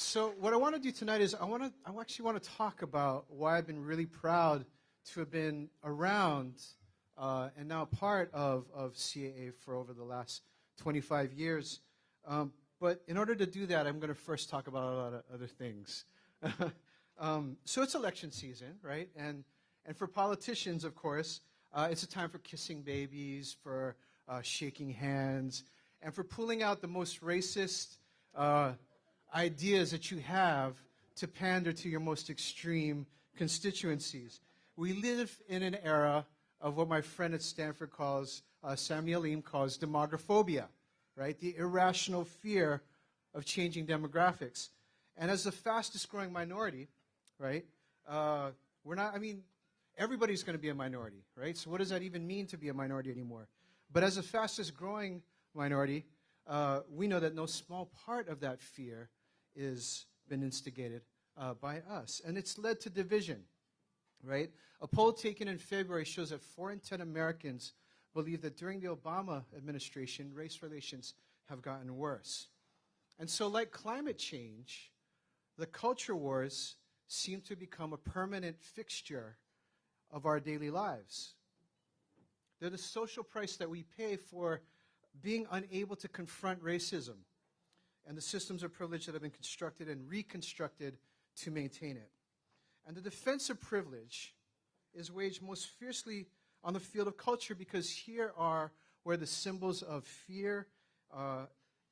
So what I want to do tonight is I actually want to talk about why I've been really proud to have been around and now part of CAA for over the last 25 years. But in order to do that, I'm going to first talk about a lot of other things. So it's election season, right? And for politicians, of course, it's a time for kissing babies, for shaking hands, and for pulling out the most racist ideas that you have to pander to your most extreme constituencies. We live in an era of what my friend at Stanford calls, Samuel Eam calls demographobia, right? The irrational fear of changing demographics. And as the fastest growing minority, right, everybody's going to be a minority, right? So what does that even mean to be a minority anymore? But as the fastest growing minority, we know that no small part of that fear is been instigated by us. And it's led to division, right? A poll taken in February shows that 4 in 10 Americans believe that during the Obama administration, race relations have gotten worse. And so like climate change, the culture wars seem to become a permanent fixture of our daily lives. They're the social price that we pay for being unable to confront racism and the systems of privilege that have been constructed and reconstructed to maintain it. And the defense of privilege is waged most fiercely on the field of culture because here are where the symbols of fear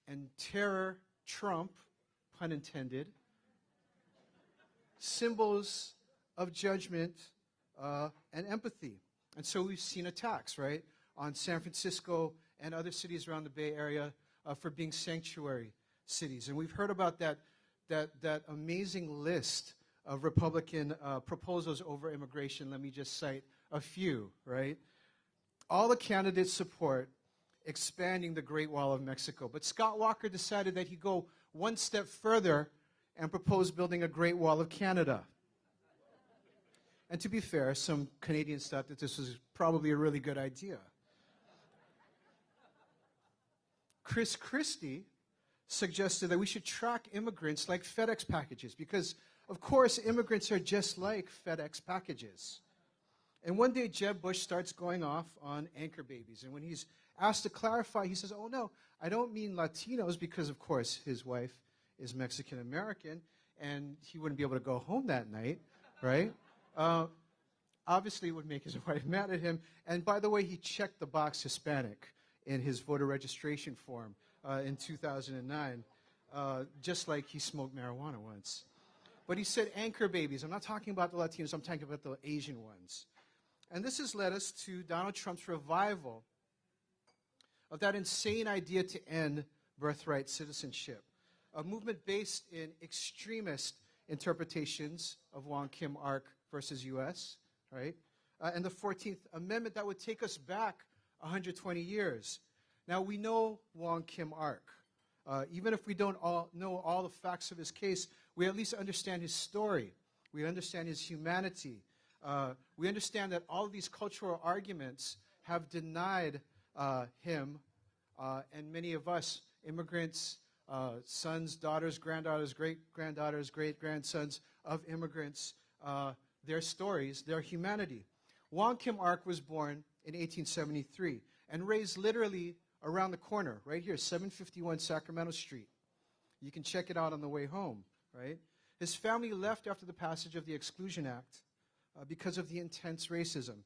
and terror trump, pun intended, symbols of judgment and empathy. And so we've seen attacks, right, on San Francisco and other cities around the Bay Area for being sanctuary cities. And we've heard about that amazing list of Republican proposals over immigration. Let me just cite a few, right? All the candidates support expanding the Great Wall of Mexico. But Scott Walker decided that he'd go one step further and propose building a Great Wall of Canada. And to be fair, some Canadians thought that this was probably a really good idea. Chris Christie suggested that we should track immigrants like FedEx packages because, of course, immigrants are just like FedEx packages. And one day, Jeb Bush starts going off on anchor babies. And when he's asked to clarify, he says, oh, no, I don't mean Latinos because, of course, his wife is Mexican-American, and he wouldn't be able to go home that night, right? Obviously, it would make his wife mad at him. And by the way, he checked the box Hispanic in his voter registration form in 2009, just like he smoked marijuana once. But he said anchor babies. I'm not talking about the Latinos. I'm talking about the Asian ones. And this has led us to Donald Trump's revival of that insane idea to end birthright citizenship, a movement based in extremist interpretations of Wong Kim Ark versus U.S., right? And the 14th Amendment that would take us back 120 years. Now, we know Wong Kim Ark. Even if we don't know all the facts of his case, we at least understand his story. We understand his humanity. We understand that all of these cultural arguments have denied him and many of us, immigrants, sons, daughters, granddaughters, great-granddaughters, great-grandsons of immigrants, their stories, their humanity. Wong Kim Ark was born in 1873 and raised literally around the corner, right here, 751 Sacramento Street. You can check it out on the way home, right? His family left after the passage of the Exclusion Act because of the intense racism.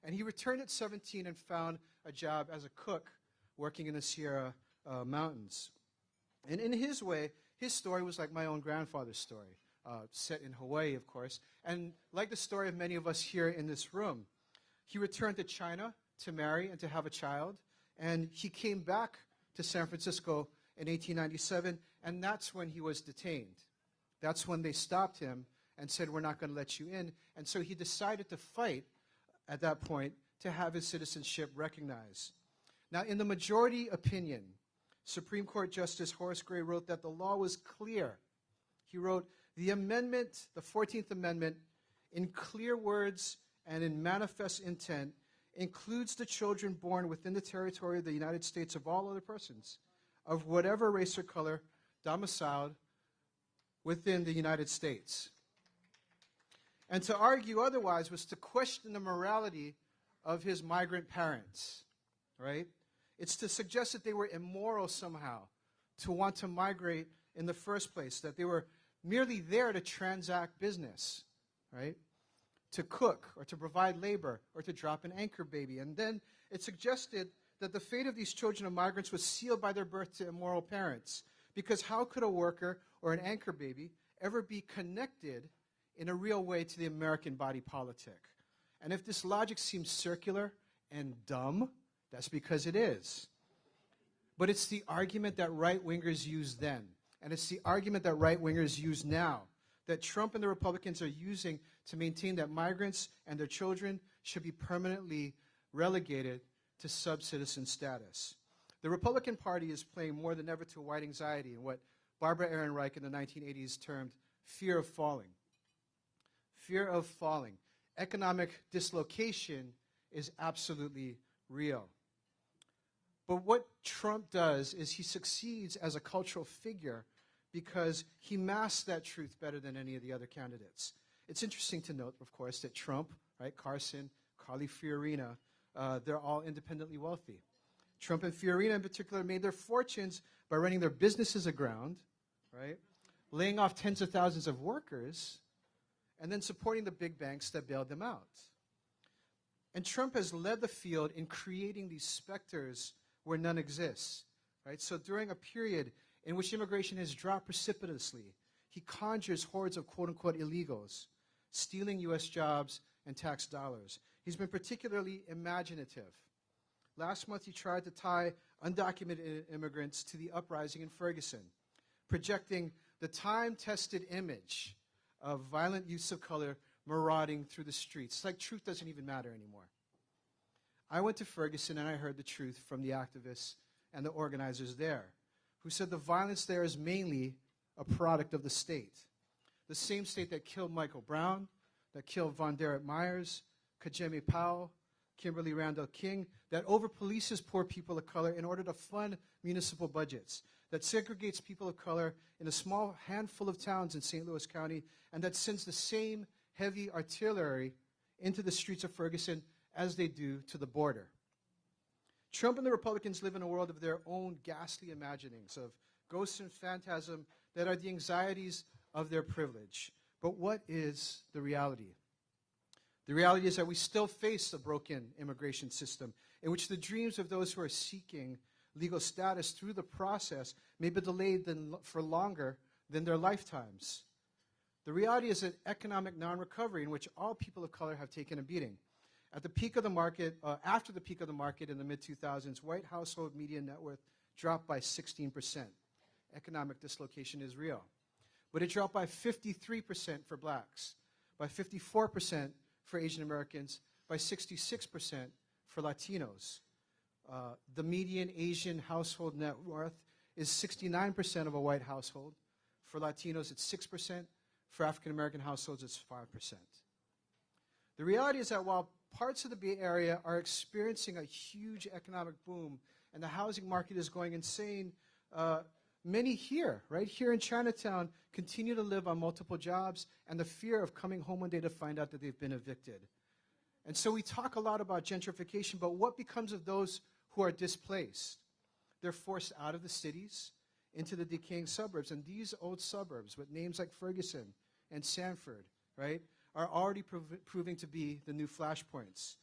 And he returned at 17 and found a job as a cook working in the Sierra Mountains. And in his way, his story was like my own grandfather's story, set in Hawaii, of course. And like the story of many of us here in this room, he returned to China to marry and to have a child. And he came back to San Francisco in 1897, and that's when he was detained. That's when they stopped him and said, we're not going to let you in. And so he decided to fight at that point to have his citizenship recognized. Now, in the majority opinion, Supreme Court Justice Horace Gray wrote that the law was clear. He wrote, the amendment, the 14th Amendment, in clear words and in manifest intent, includes the children born within the territory of the United States of all other persons, of whatever race or color, domiciled within the United States. And to argue otherwise was to question the morality of his migrant parents, right? It's to suggest that they were immoral somehow to want to migrate in the first place, that they were merely there to transact business, right? To cook or to provide labor or to drop an anchor baby. And then it suggested that the fate of these children of migrants was sealed by their birth to immoral parents. Because how could a worker or an anchor baby ever be connected in a real way to the American body politic? And if this logic seems circular and dumb, that's because it is. But it's the argument that right-wingers used then. And it's the argument that right-wingers use now, that Trump and the Republicans are using to maintain that migrants and their children should be permanently relegated to sub-citizen status. The Republican Party is playing more than ever to white anxiety in what Barbara Ehrenreich in the 1980s termed fear of falling. Fear of falling. Economic dislocation is absolutely real. But what Trump does is he succeeds as a cultural figure because he masks that truth better than any of the other candidates. It's interesting to note, of course, that Trump, right, Carson, Carly Fiorina, they're all independently wealthy. Trump and Fiorina in particular made their fortunes by running their businesses aground, right, laying off tens of thousands of workers, and then supporting the big banks that bailed them out. And Trump has led the field in creating these specters where none exists, right? So during a period in which immigration has dropped precipitously, he conjures hordes of quote-unquote illegals, stealing U.S. jobs and tax dollars. He's been particularly imaginative. Last month, he tried to tie undocumented immigrants to the uprising in Ferguson, projecting the time-tested image of violent youths of color marauding through the streets. It's like truth doesn't even matter anymore. I went to Ferguson and I heard the truth from the activists and the organizers there, who said the violence there is mainly a product of the state. The same state that killed Michael Brown, that killed Von Derek Myers, Kajemi Powell, Kimberly Randall King, that over-polices poor people of color in order to fund municipal budgets, that segregates people of color in a small handful of towns in St. Louis County, and that sends the same heavy artillery into the streets of Ferguson as they do to the border. Trump and the Republicans live in a world of their own ghastly imaginings of ghosts and phantasm that are the anxieties of their privilege. But what is the reality? The reality is that we still face a broken immigration system in which the dreams of those who are seeking legal status through the process may be delayed for longer than their lifetimes. The reality is an economic non-recovery in which all people of color have taken a beating. At the peak of the market, after the peak of the market in the mid-2000s, white household median net worth dropped by 16%. Economic dislocation is real. But it dropped by 53% for blacks, by 54% for Asian Americans, by 66% for Latinos. The median Asian household net worth is 69% of a white household. For Latinos, it's 6%. For African American households, it's 5%. The reality is that while parts of the Bay Area are experiencing a huge economic boom and the housing market is going insane, many here, right here in Chinatown, continue to live on multiple jobs and the fear of coming home one day to find out that they've been evicted. And so we talk a lot about gentrification, but what becomes of those who are displaced? They're forced out of the cities into the decaying suburbs. And these old suburbs with names like Ferguson and Sanford, right, are already proving to be the new flashpoints.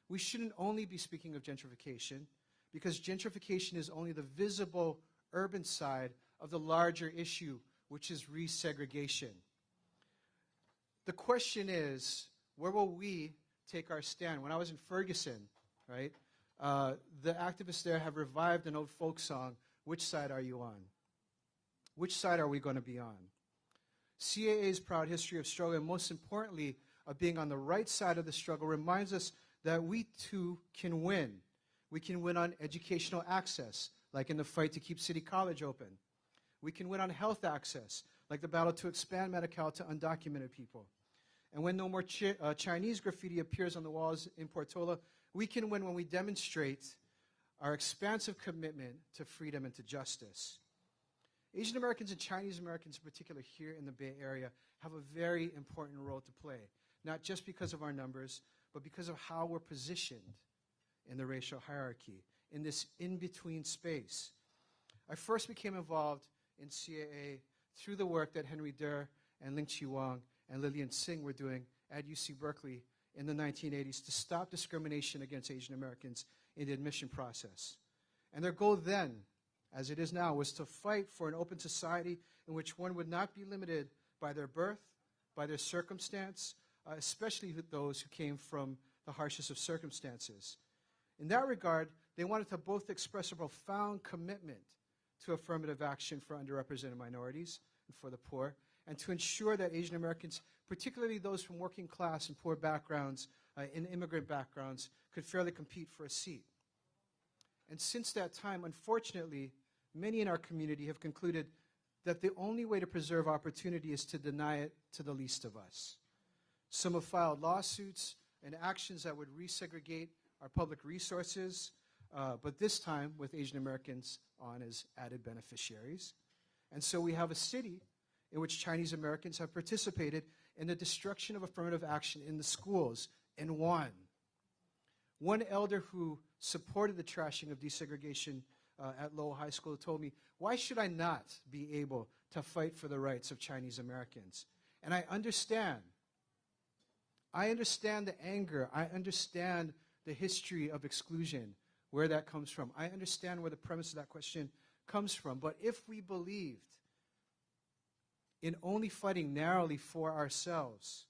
We shouldn't only be speaking of gentrification because gentrification is only the visible urban side of the larger issue, which is resegregation. The question is, where will we take our stand? When I was in Ferguson, right, the activists there have revived an old folk song, "Which Side Are You On?" Which side are we going to be on? CAA's proud history of struggle, and most importantly, of being on the right side of the struggle, reminds us that we too can win. We can win on educational access, like in the fight to keep City College open. We can win on health access, like the battle to expand Medi-Cal to undocumented people. And when no more Chinese graffiti appears on the walls in Portola, we can win when we demonstrate our expansive commitment to freedom and to justice. Asian Americans and Chinese Americans in particular here in the Bay Area have a very important role to play, not just because of our numbers, but because of how we're positioned in the racial hierarchy, in this in-between space. I first became involved in CAA through the work that Henry Durr and Ling-Chi Wang and Lillian Singh were doing at UC Berkeley in the 1980s to stop discrimination against Asian Americans in the admission process. And their goal then, as it is now, was to fight for an open society in which one would not be limited by their birth, by their circumstance, especially those who came from the harshest of circumstances. In that regard, they wanted to both express a profound commitment to affirmative action for underrepresented minorities and for the poor, and to ensure that Asian Americans, particularly those from working class and poor backgrounds, and immigrant backgrounds, could fairly compete for a seat. And since that time, unfortunately, many in our community have concluded that the only way to preserve opportunity is to deny it to the least of us. Some have filed lawsuits and actions that would resegregate our public resources, but this time with Asian Americans on as added beneficiaries. And so we have a city in which Chinese Americans have participated in the destruction of affirmative action in the schools and won. One elder who supported the trashing of desegregation at Lowell High School told me, "Why should I not be able to fight for the rights of Chinese Americans?" And I understand. I understand the anger. I understand the history of exclusion, where that comes from. I understand where the premise of that question comes from. But if we believed in only fighting narrowly for ourselves,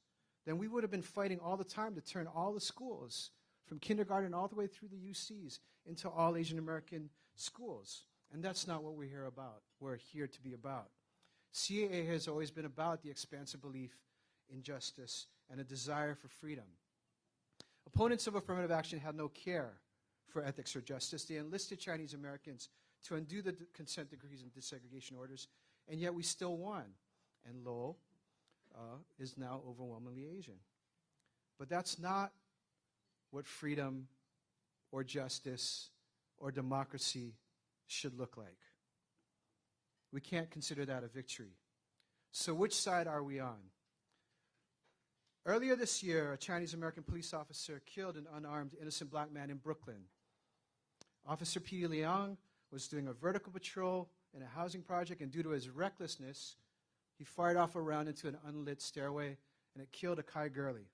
then we would have been fighting all the time to turn all the schools, from kindergarten all the way through the UCs, into all Asian American schools. And that's not what we're here about. We're here to be about. CAA has always been about the expansive belief in justice and a desire for freedom. Opponents of affirmative action had no care for ethics or justice. They enlisted Chinese Americans to undo the consent decrees and desegregation orders, and yet we still won. And Lowell is now overwhelmingly Asian. But that's not what freedom or justice or democracy should look like. We can't consider that a victory. So which side are we on? Earlier this year, a Chinese American police officer killed an unarmed innocent black man in Brooklyn. Officer Peter Liang was doing a vertical patrol in a housing project, and due to his recklessness, he fired off a round into an unlit stairway, and it killed Akai Gurley.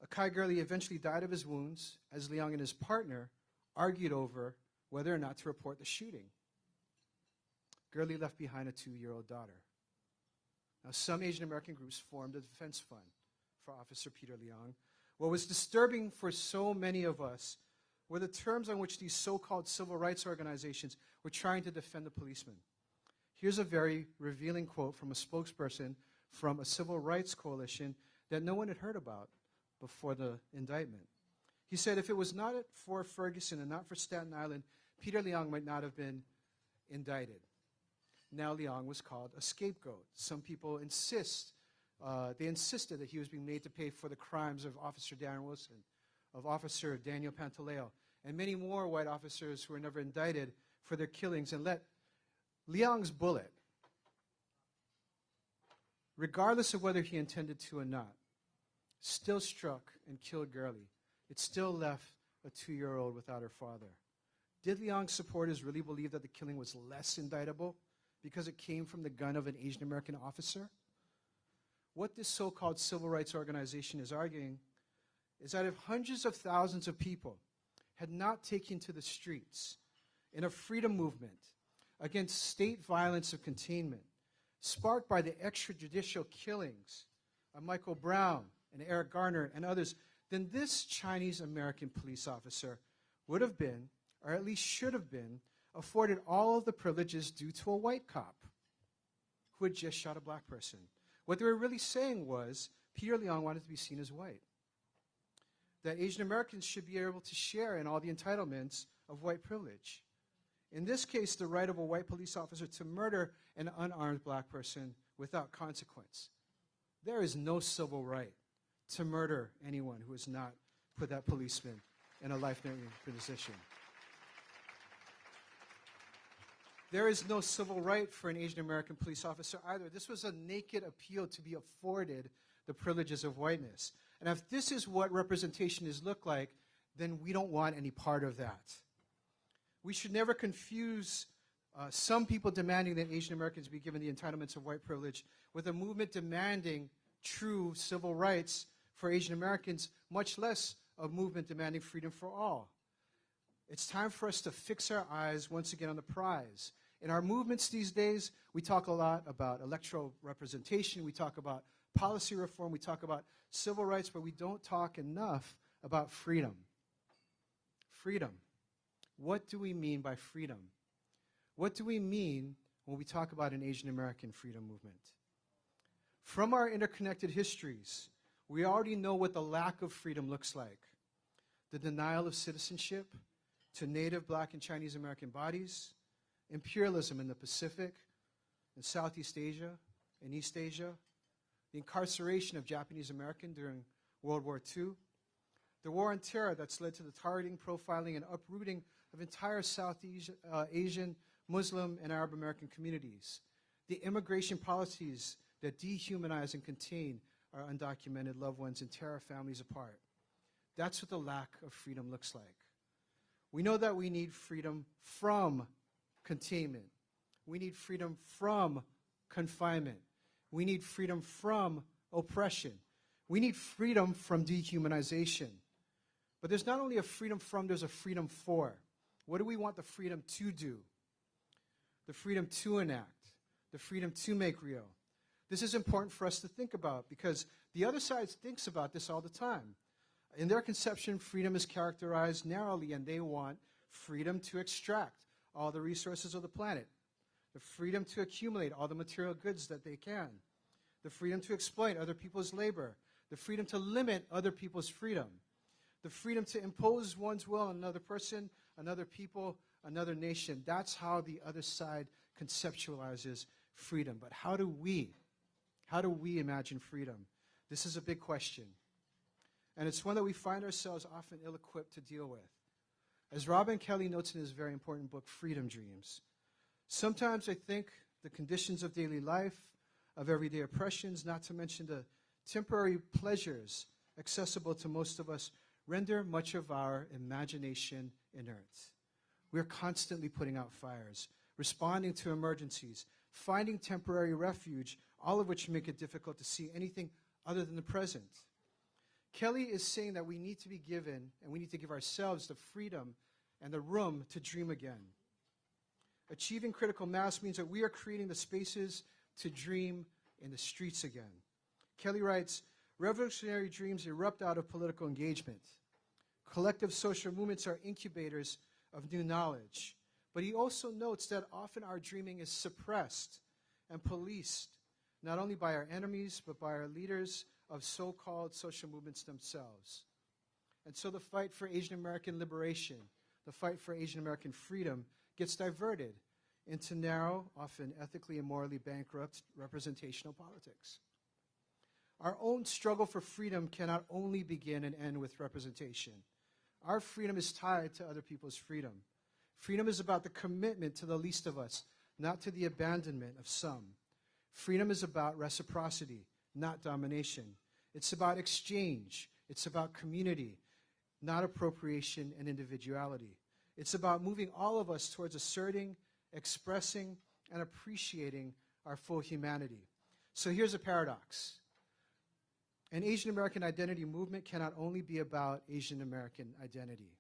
Akai Gurley eventually died of his wounds as Liang and his partner argued over whether or not to report the shooting. Gurley left behind a 2-year-old daughter. Now, some Asian American groups formed a defense fund for Officer Peter Liang. What was disturbing for so many of us were the terms on which these so-called civil rights organizations were trying to defend the policeman. Here's a very revealing quote from a spokesperson from a civil rights coalition that no one had heard about before the indictment. He said, "If it was not for Ferguson and not for Staten Island, Peter Liang might not have been indicted." Now Liang was called a scapegoat. Some people insisted that he was being made to pay for the crimes of Officer Darren Wilson, of Officer Daniel Pantaleo, and many more white officers who were never indicted for their killings, and let Liang's bullet, regardless of whether he intended to or not, still struck and killed Gurley. It still left a 2-year-old without her father. Did Liang's supporters really believe that the killing was less indictable because it came from the gun of an Asian American officer? What this so-called civil rights organization is arguing is that if hundreds of thousands of people had not taken to the streets in a freedom movement against state violence of containment, sparked by the extrajudicial killings of Michael Brown and Eric Garner and others, then this Chinese American police officer would have been, or at least should have been, afforded all of the privileges due to a white cop who had just shot a black person. What they were really saying was Peter Liang wanted to be seen as white, that Asian Americans should be able to share in all the entitlements of white privilege. In this case, the right of a white police officer to murder an unarmed black person without consequence. There is no civil right to murder anyone who has not put that policeman in a life-threatening position. There is no civil right for an Asian American police officer either. This was a naked appeal to be afforded the privileges of whiteness. And if this is what representation is look like, then we don't want any part of that. We should never confuse some people demanding that Asian Americans be given the entitlements of white privilege with a movement demanding true civil rights for Asian Americans, much less a movement demanding freedom for all. It's time for us to fix our eyes once again on the prize. In our movements these days, we talk a lot about electoral representation, we talk about policy reform, we talk about civil rights, but we don't talk enough about freedom. Freedom. What do we mean by freedom? What do we mean when we talk about an Asian American freedom movement? From our interconnected histories, we already know what the lack of freedom looks like. The denial of citizenship to Native, Black, and Chinese American bodies, imperialism in the Pacific, in Southeast Asia, in East Asia, the incarceration of Japanese American during World War II, the war on terror that's led to the targeting, profiling, and uprooting of entire Southeast Asian, Muslim, and Arab American communities, the immigration policies that dehumanize and contain our undocumented loved ones and tear our families apart. That's what the lack of freedom looks like. We know that we need freedom from containment. We need freedom from confinement. We need freedom from oppression. We need freedom from dehumanization. But there's not only a freedom from, there's a freedom for. What do we want the freedom to do? The freedom to enact. The freedom to make real. This is important for us to think about because the other side thinks about this all the time. In their conception, freedom is characterized narrowly, and they want freedom to extract all the resources of the planet, the freedom to accumulate all the material goods that they can, the freedom to exploit other people's labor, the freedom to limit other people's freedom, the freedom to impose one's will on another person, another people, another nation. That's how the other side conceptualizes freedom. But how do we imagine freedom? This is a big question. And it's one that we find ourselves often ill-equipped to deal with. As Robin Kelley notes in his very important book, Freedom Dreams, sometimes I think the conditions of daily life, of everyday oppressions, not to mention the temporary pleasures accessible to most of us, render much of our imagination inert. We're constantly putting out fires, responding to emergencies, finding temporary refuge, all of which make it difficult to see anything other than the present. Kelley is saying that we need to be given, and we need to give ourselves the freedom and the room to dream again. Achieving critical mass means that we are creating the spaces to dream in the streets again. Kelley writes, revolutionary dreams erupt out of political engagement. Collective social movements are incubators of new knowledge. But he also notes that often our dreaming is suppressed and policed, not only by our enemies, but by our leaders of so-called social movements themselves. And so the fight for Asian American liberation, the fight for Asian American freedom, gets diverted into narrow, often ethically and morally bankrupt representational politics. Our own struggle for freedom cannot only begin and end with representation. Our freedom is tied to other people's freedom. Freedom is about the commitment to the least of us, not to the abandonment of some. Freedom is about reciprocity, not domination. It's about exchange. It's about community, not appropriation and individuality. It's about moving all of us towards asserting, expressing, and appreciating our full humanity. So here's a paradox. An Asian American identity movement cannot only be about Asian American identity.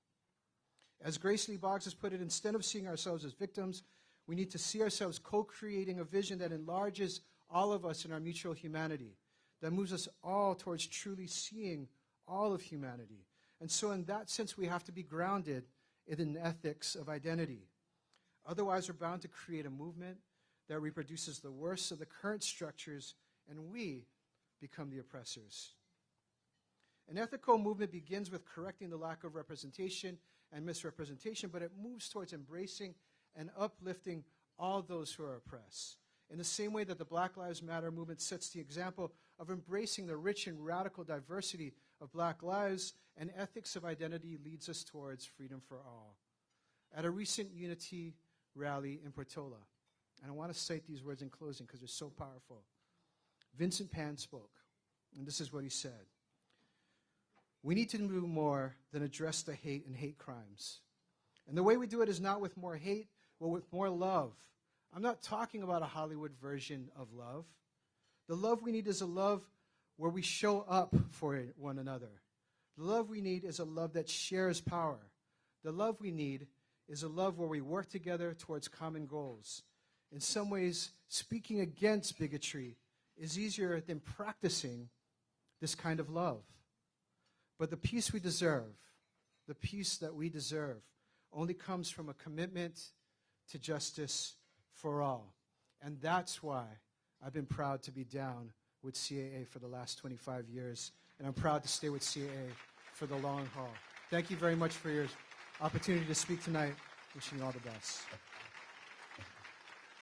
As Grace Lee Boggs has put it, instead of seeing ourselves as victims, we need to see ourselves co-creating a vision that enlarges all of us in our mutual humanity, that moves us all towards truly seeing all of humanity. And so in that sense, we have to be grounded in an ethics of identity. Otherwise, we're bound to create a movement that reproduces the worst of the current structures, and we become the oppressors. An ethical movement begins with correcting the lack of representation and misrepresentation, but it moves towards embracing and uplifting all those who are oppressed. In the same way that the Black Lives Matter movement sets the example of embracing the rich and radical diversity of Black lives, an ethics of identity leads us towards freedom for all. At a recent Unity rally in Portola. And I want to cite these words in closing because they're so powerful. Vincent Pan spoke, and this is what he said. We need to do more than address the hate and hate crimes. And the way we do it is not with more hate, but with more love. I'm not talking about a Hollywood version of love. The love we need is a love where we show up for one another. The love we need is a love that shares power. The love we need is a love where we work together towards common goals. In some ways, speaking against bigotry is easier than practicing this kind of love. But the peace we deserve, the peace that we deserve, only comes from a commitment to justice for all. And that's why I've been proud to be down with CAA for the last 25 years, and I'm proud to stay with CAA for the long haul. Thank you very much for your opportunity to speak tonight. Wishing you all the best.